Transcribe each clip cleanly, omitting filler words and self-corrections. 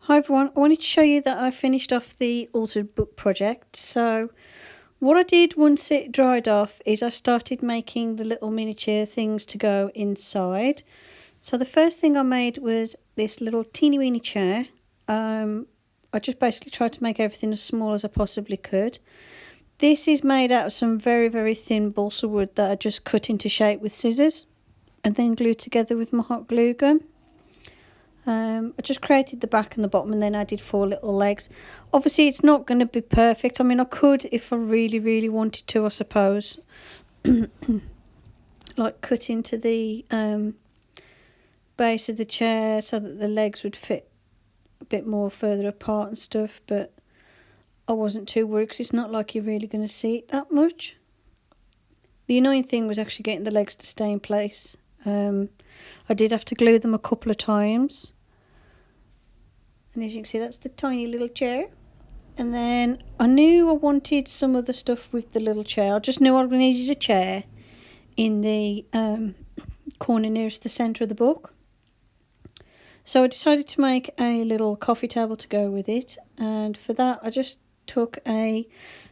Hi everyone, I wanted to show you that I finished off the altered book project. So what I did once it dried off is I started making the little miniature things to go inside. So the first thing I made was this little teeny weeny chair. I just basically tried to make everything as small as I possibly could. This is made out of some very thin balsa wood that I just cut into shape with scissors and then glued together with my hot glue gun. I just created the back and the bottom and then added 4 little legs. Obviously it's not going to be perfect. I mean, I could, if I really wanted to, I suppose, like cut into the base of the chair so that the legs would fit a bit more further apart and stuff, but I wasn't too worried because it's not like you're really going to see it that much. The annoying thing was actually getting the legs to stay in place. I did have to glue them a couple of times. And as you can see, that's the tiny little chair. And then I knew I wanted some other stuff with the little chair. I just knew I needed a chair in the corner nearest the centre of the book. So I decided to make a little coffee table to go with it. And for that, I just took a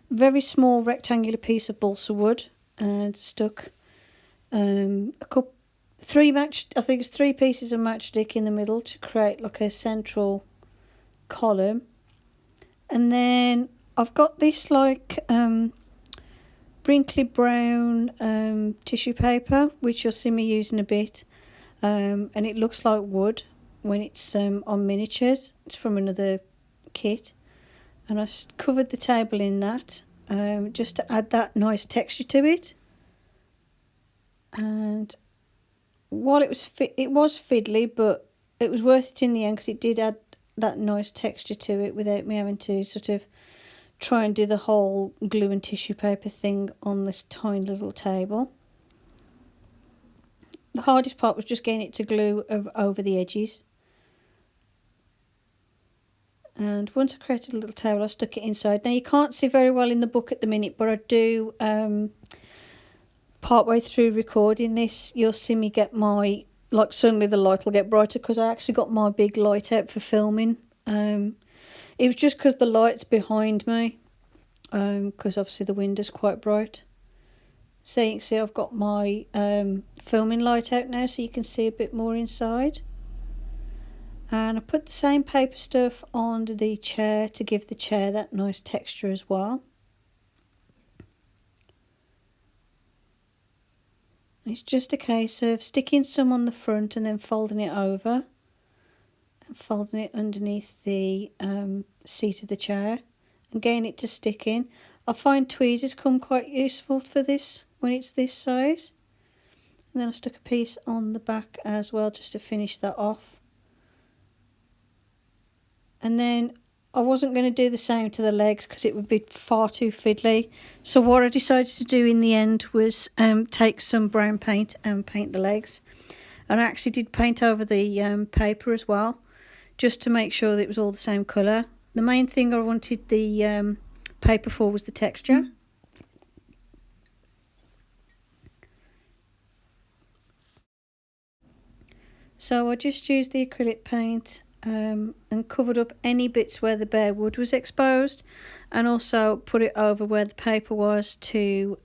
very small rectangular piece of balsa wood and stuck three pieces of matchstick in the middle to create like a central column. And then I've got this like wrinkly brown tissue paper, which you'll see me using a bit, and it looks like wood when it's on miniatures. It's from another kit, and I covered the table in that just to add that nice texture to it. And while it was fiddly, but it was worth it in the end because it did add that nice texture to it without me having to sort of try and do the whole glue and tissue paper thing on this tiny little table. The hardest part was just getting it to glue over the edges. And once I created a little table, I stuck it inside. Now you can't see very well in the book at the minute, but I do partway through recording this, you'll see me get my, like suddenly the light will get brighter because I actually got my big light out for filming. It was just because the light's behind me, because obviously the window's quite bright. So you can see I've got my filming light out now so you can see a bit more inside. And I put the same paper stuff on the chair to give the chair that nice texture as well. It's just a case of sticking some on the front and then folding it over and folding it underneath the seat of the chair and getting it to stick in. I find tweezers come quite useful for this when it's this size. And then I stuck a piece on the back as well just to finish that off. And then I wasn't going to do the same to the legs because it would be far too fiddly. So what I decided to do in the end was take some brown paint and paint the legs. And I actually did paint over the paper as well, just to make sure that it was all the same colour. The main thing I wanted the paper for was the texture. So I just used the acrylic paint and covered up any bits where the bare wood was exposed, and also put it over where the paper was to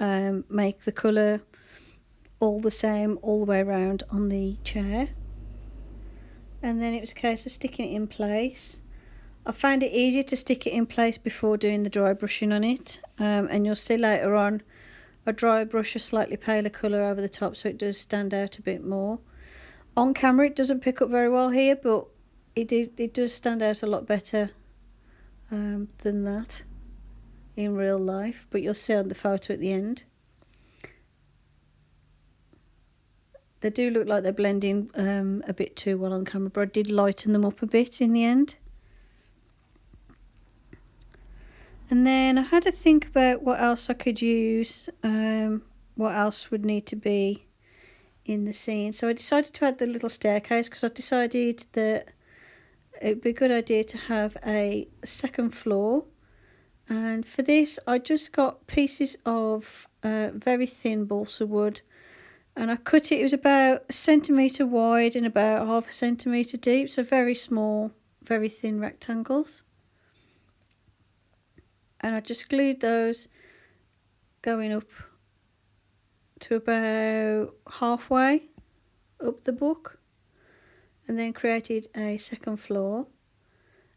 make the colour all the same all the way around on the chair. And then it was a case of sticking it in place. I found it easier to stick it in place before doing the dry brushing on it, and you'll see later on I dry brush a slightly paler colour over the top so it does stand out a bit more. On camera it doesn't pick up very well here, but it does stand out a lot better than that in real life, but you'll see on the photo at the end. They do look like they're blending a bit too well on camera, but I did lighten them up a bit in the end. And then I had to think about what else I could use, what else would need to be in the scene. So I decided to add the little staircase because I decided that it'd be a good idea to have a second floor. And for this I just got pieces of very thin balsa wood, and I cut it. It was about 1 centimetre wide and about 0.5 centimetre deep, so very small very thin rectangles, and I just glued those going up to about halfway up the book, and then created a second floor.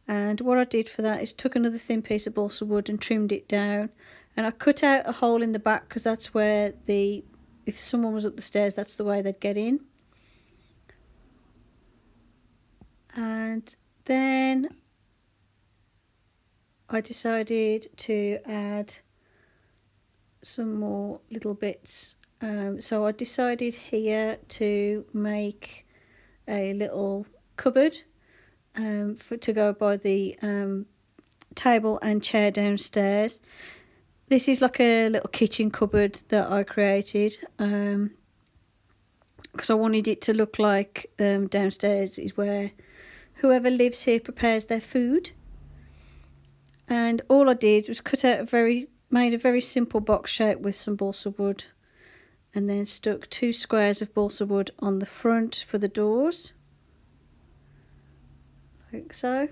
And what I did for that is took another thin piece of balsa wood and trimmed it down, and I cut out a hole in the back because that's where if someone was up the stairs, that's the way they'd get in. And then I decided to add some more little bits. So I decided here to make a little cupboard to go by the table and chair downstairs. This is like a little kitchen cupboard that I created because I wanted it to look like downstairs is where whoever lives here prepares their food. And all I did was made a very simple box shape with some balsa wood, and then stuck 2 squares of balsa wood on the front for the doors, like so.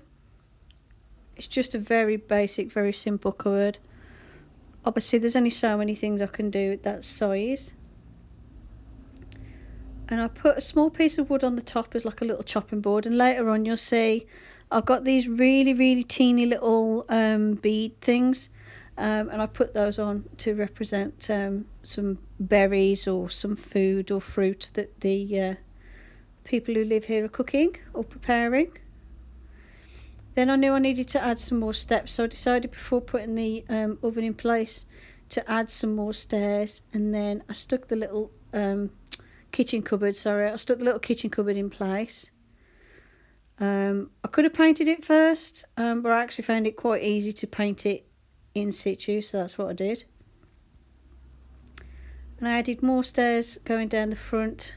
It's just a very basic, very simple cupboard. Obviously there's only so many things I can do at that size. And I put a small piece of wood on the top as like a little chopping board, and later on you'll see I've got these really teeny little bead things, and I put those on to represent some berries or some food or fruit that the people who live here are cooking or preparing. Then I knew I needed to add some more steps, so I decided before putting the oven in place to add some more stairs, and then I stuck the little kitchen cupboard in place. I could have painted it first, but I actually found it quite easy to paint it in situ, so that's what I did. And I added more stairs going down the front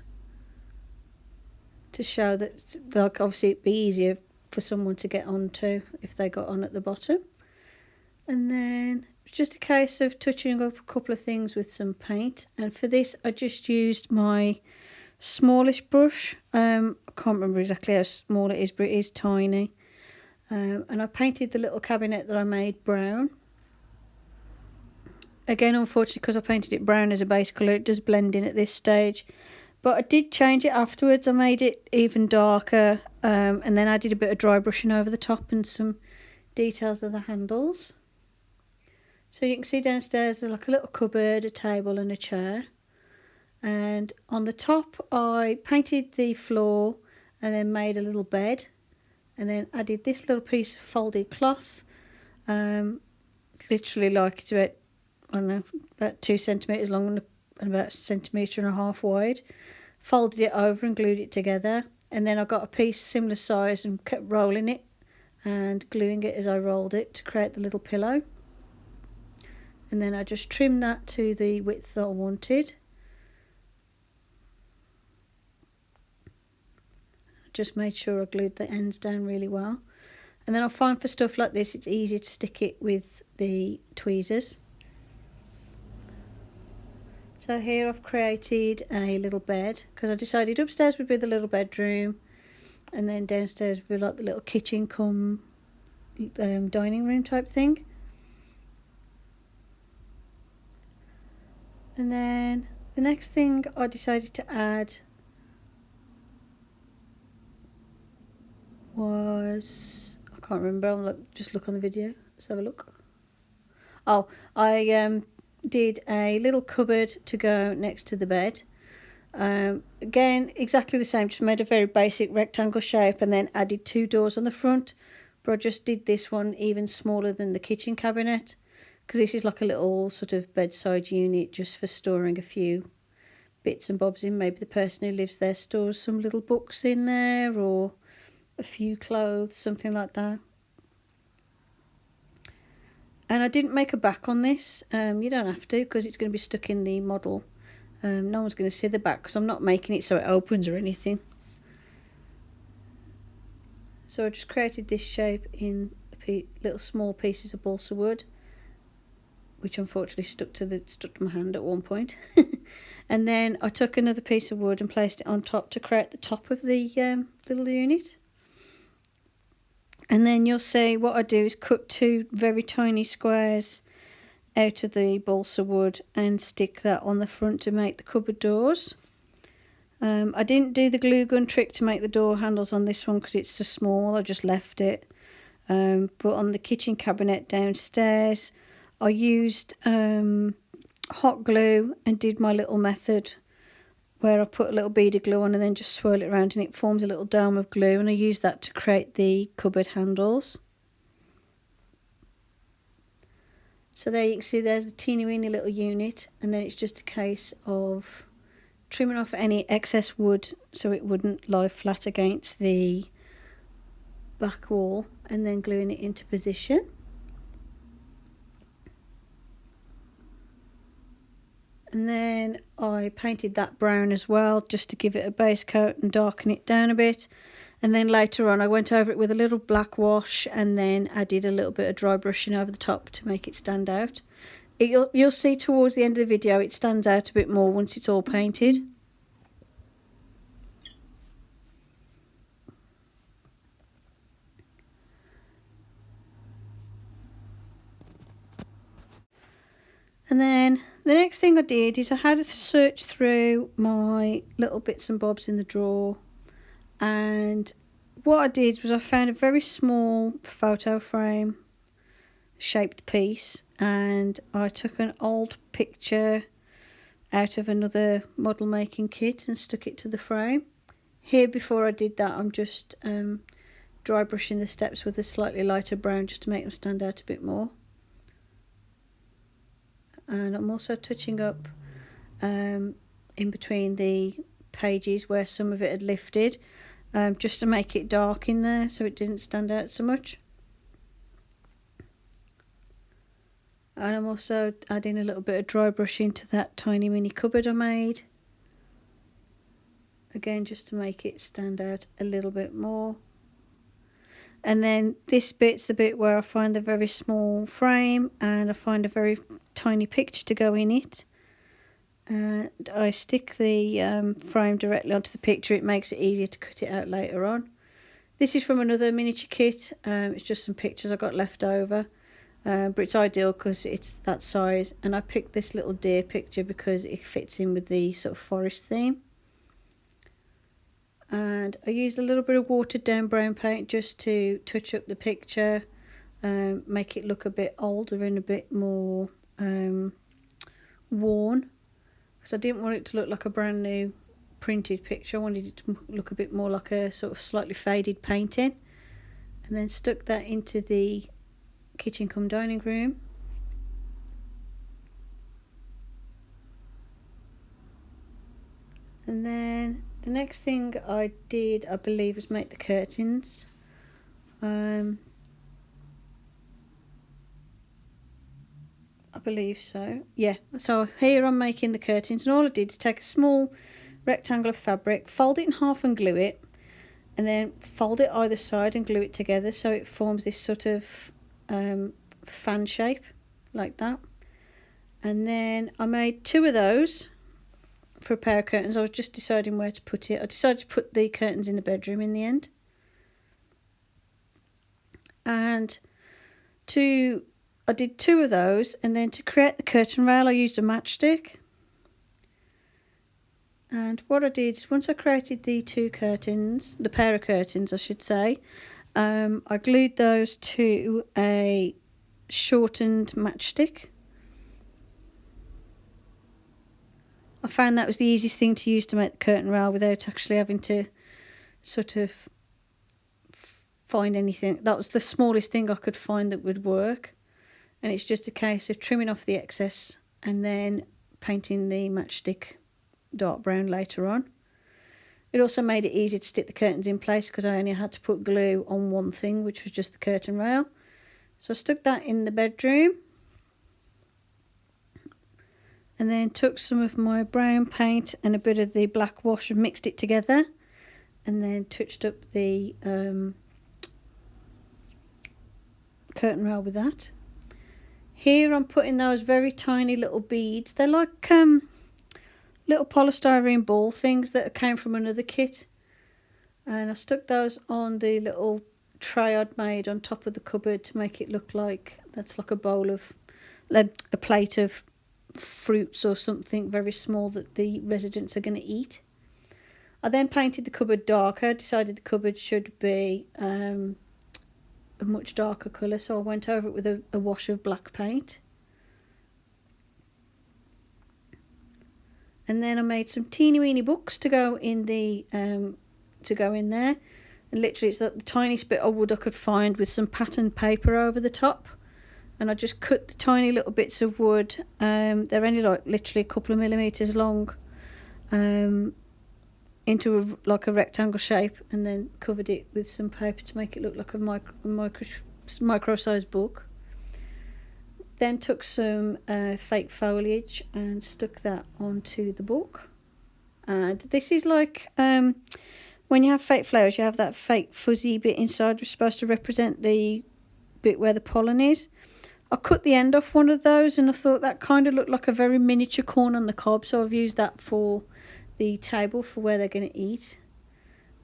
to show that, like, obviously it'd be easier for someone to get onto if they got on at the bottom. And then it's just a case of touching up a couple of things with some paint, and for this I just used my smallish brush. I can't remember exactly how small it is, but it is tiny. And I painted the little cabinet that I made brown. Again, unfortunately, because I painted it brown as a base colour, it does blend in at this stage. But I did change it afterwards. I made it even darker, and then I did a bit of dry brushing over the top and some details of the handles. So you can see downstairs there's like a little cupboard, a table and a chair. And on the top I painted the floor and then made a little bed, and then added this little piece of folded cloth. Literally like it's about, I don't know, about 2 centimetres long and about 1.5 centimetres wide. Folded it over and glued it together, and then I got a piece similar size and kept rolling it and gluing it as I rolled it to create the little pillow. And then I just trimmed that to the width that I wanted. Just made sure I glued the ends down really well. And then I find for stuff like this it's easier to stick it with the tweezers. So here I've created a little bed, because I decided upstairs would be the little bedroom, and then downstairs would be like the little kitchen cum dining room type thing. And then the next thing I decided to add was, I can't remember, I'll just look on the video, let's have a look. Oh, I did a little cupboard to go next to the bed. Again, exactly the same, just made a very basic rectangle shape and then added 2 doors on the front, but I just did this one even smaller than the kitchen cabinet, because this is like a little sort of bedside unit just for storing a few bits and bobs in. Maybe the person who lives there stores some little books in there, or a few clothes, something like that. And I didn't make a back on this. You don't have to, because it's going to be stuck in the model. No one's going to see the back because I'm not making it so it opens or anything. So I just created this shape in little small pieces of balsa wood, which unfortunately stuck to my hand at one point. And then I took another piece of wood and placed it on top to create the top of the little unit. And then you'll see what I do is cut 2 very tiny squares out of the balsa wood and stick that on the front to make the cupboard doors. I didn't do the glue gun trick to make the door handles on this one because it's so small. I just left it. But on the kitchen cabinet downstairs, I used hot glue and did my little method where I put a little bead of glue on and then just swirl it around and it forms a little dome of glue, and I use that to create the cupboard handles. So there you can see there's the teeny weeny little unit, and then it's just a case of trimming off any excess wood so it wouldn't lie flat against the back wall, and then gluing it into position. And then I painted that brown as well, just to give it a base coat and darken it down a bit. And then later on I went over it with a little black wash and then added a little bit of dry brushing over the top to make it stand out. You'll see towards the end of the video it stands out a bit more once it's all painted. And then the next thing I did is I had to search through my little bits and bobs in the drawer, and what I did was I found a very small photo frame shaped piece, and I took an old picture out of another model making kit and stuck it to the frame. Here, before I did that, I'm just dry brushing the steps with a slightly lighter brown just to make them stand out a bit more. And I'm also touching up in between the pages where some of it had lifted, just to make it dark in there so it didn't stand out so much. And I'm also adding a little bit of dry brushing to that tiny mini cupboard I made, again just to make it stand out a little bit more. And then this bit's the bit where I find the very small frame and I find a very tiny picture to go in it. And I stick the frame directly onto the picture. It makes it easier to cut it out later on. This is from another miniature kit. It's just some pictures I got left over. But it's ideal because it's that size. And I picked this little deer picture because it fits in with the sort of forest theme. And I used a little bit of watered down brown paint just to touch up the picture, make it look a bit older and a bit more worn, because I didn't want it to look like a brand new printed picture. I wanted it to look a bit more like a sort of slightly faded painting. And then stuck that into the kitchen cum dining room. And then the next thing I did, I believe, was make the curtains. I believe so. Yeah, so here I'm making the curtains, and all I did is take a small rectangle of fabric, fold it in half and glue it, and then fold it either side and glue it together so it forms this sort of fan shape like that. And then I made 2 of those for a pair of curtains. I was just deciding where to put it. I decided to put the curtains in the bedroom in the end. And I did 2 of those, and then to create the curtain rail I used a matchstick. And what I did is, once I created the 2 curtains, the pair of curtains I should say, I glued those to a shortened matchstick. I found that was the easiest thing to use to make the curtain rail without actually having to sort of find anything. That was the smallest thing I could find that would work. And it's just a case of trimming off the excess and then painting the matchstick dark brown later on. It also made it easy to stick the curtains in place because I only had to put glue on one thing, which was just the curtain rail. So I stuck that in the bedroom. And then took some of my brown paint and a bit of the black wash and mixed it together, and then touched up the curtain rail with that. Here I'm putting those very tiny little beads. They're like little polystyrene ball things that came from another kit, and I stuck those on the little tray I'd made on top of the cupboard to make it look like that's like a bowl of, a plate of fruits or something very small that the residents are going to eat. I then painted the cupboard darker, decided the cupboard should be a much darker colour, so I went over it with a wash of black paint. And then I made some teeny weeny books to go in the there, and literally it's the tiniest bit of wood I could find with some patterned paper over the top, and I just cut the tiny little bits of wood. They're only like literally a couple of millimeters long, into like a rectangle shape, and then covered it with some paper to make it look like a micro sized book. Then took some fake foliage and stuck that onto the book. And this is like when you have fake flowers, you have that fake fuzzy bit inside, which is supposed to represent the bit where the pollen is. I cut the end off one of those, and I thought that kind of looked like a very miniature corn on the cob, so I've used that for the table for where they're going to eat.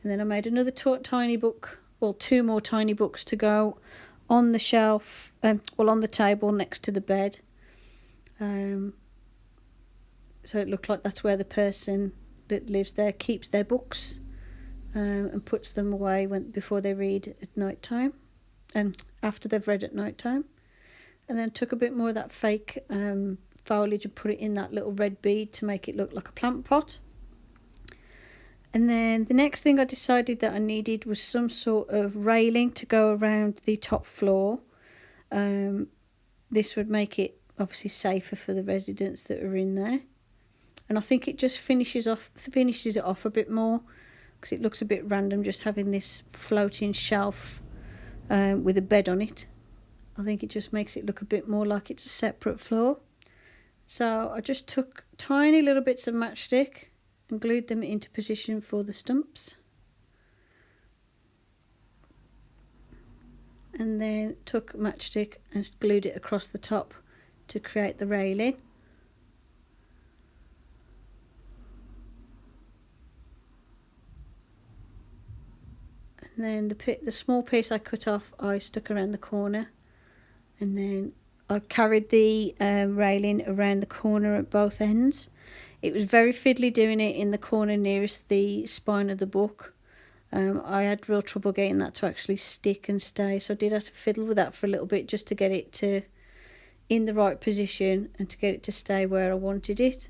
And then I made another tiny book, well, two more tiny books to go on the shelf, on the table next to the bed. So it looked like that's where the person that lives there keeps their books, and puts them away before they read at night time, and after they've read at night time. And then took a bit more of that fake foliage and put it in that little red bead to make it look like a plant pot. And then the next thing I decided that I needed was some sort of railing to go around the top floor. This would make it obviously safer for the residents that are in there. And I think it just finishes it off a bit more, because it looks a bit random just having this floating shelf with a bed on it. I think it just makes it look a bit more like it's a separate floor. So I just took tiny little bits of matchstick and glued them into position for the stumps. And then took matchstick and glued it across the top to create the railing. And then the small piece I cut off, I stuck around the corner. And then I carried the railing around the corner at both ends. It was very fiddly doing it in the corner nearest the spine of the book. I had real trouble getting that to actually stick and stay, so I did have to fiddle with that for a little bit just to get it to in the right position and to get it to stay where I wanted it.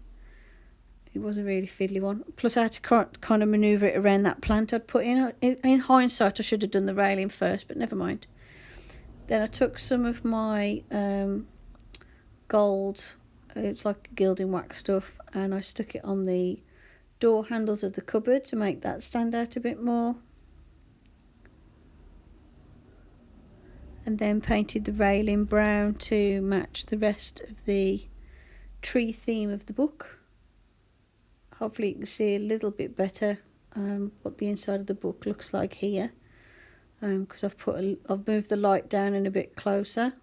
It was a really fiddly one. Plus I had to kind of manoeuvre it around that plant I'd put in. In hindsight I should have done the railing first, but never mind. Then I took some of my gold, it's like gilding wax stuff, and I stuck it on the door handles of the cupboard to make that stand out a bit more. And then painted the railing brown to match the rest of the tree theme of the book. Hopefully you can see a little bit better what the inside of the book looks like here, because I've moved the light down and a bit closer.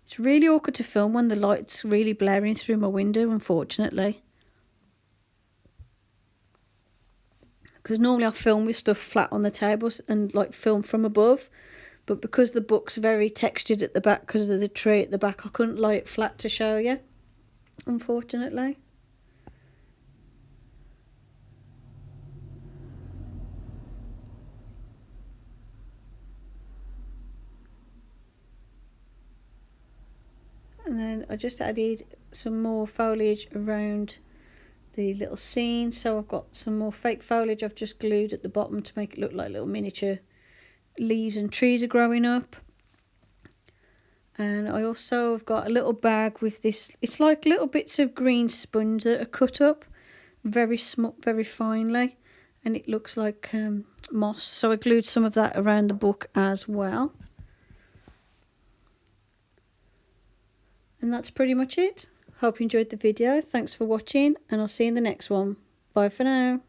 It's really awkward to film when the light's really blaring through my window, unfortunately. Because normally I film with stuff flat on the tables and like film from above. But because the book's very textured at the back because of the tree at the back, I couldn't lay it flat to show you, unfortunately. And then I just added some more foliage around the little scene. So I've got some more fake foliage I've just glued at the bottom to make it look like little miniature leaves and trees are growing up. And I also have got a little bag with this, it's like little bits of green sponge that are cut up very small, very finely, and it looks like moss. So I glued some of that around the book as well. And that's pretty much it. Hope you enjoyed the video. Thanks for watching, and I'll see you in the next one. Bye for now.